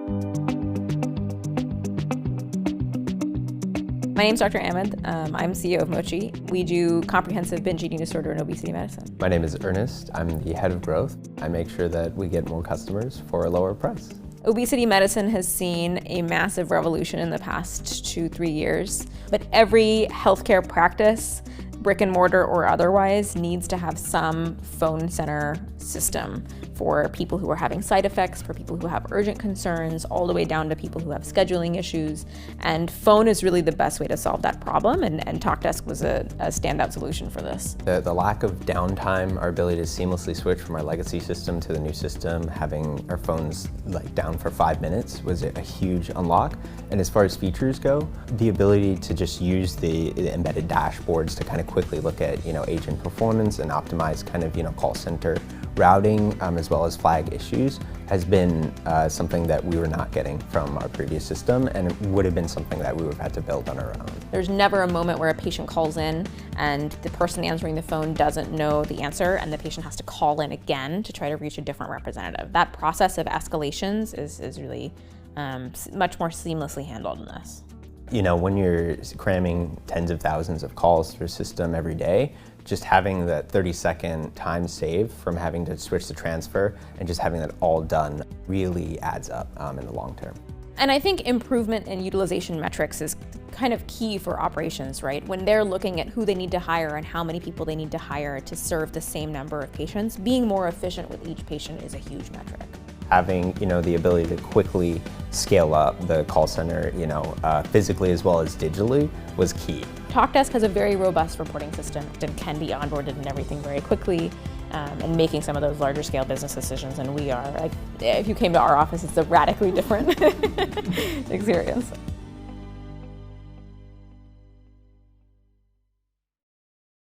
My name's Dr. Ahmed. I'm CEO of Mochi. We do comprehensive binge eating disorder and obesity medicine. My name is Ernest. I'm the head of growth. I make sure that we get more customers for a lower price. Obesity medicine has seen a massive revolution in the past 2-3 years, but every healthcare practice, brick and mortar or otherwise, needs to have some phone center system for people who are having side effects, for people who have urgent concerns, all the way down to people who have scheduling issues. And phone is really the best way to solve that problem, and Talkdesk was a standout solution for this. The lack of downtime, our ability to seamlessly switch from our legacy system to the new system, having our phones down for 5 minutes was a huge unlock. And as far as features go, the ability to just use the embedded dashboards to kind of quickly look at agent performance and optimize kind of call center routing as well as flag issues has been something that we were not getting from our previous system, and it would have been something that we would have had to build on our own. There's never a moment where a patient calls in and the person answering the phone doesn't know the answer and the patient has to call in again to try to reach a different representative. That process of escalations is really much more seamlessly handled in this. When you're cramming tens of thousands of calls through a system every day, just having that 30-second time saved from having to switch the transfer and just having that all done really adds up in the long term. And I think improvement in utilization metrics is kind of key for operations, right? When they're looking at who they need to hire and how many people they need to hire to serve the same number of patients, being more efficient with each patient is a huge metric. Having the ability to quickly scale up the call center, physically as well as digitally was key. Talkdesk has a very robust reporting system and can be onboarded and everything very quickly, and making some of those larger scale business decisions. And we are, if you came to our office, it's a radically different experience.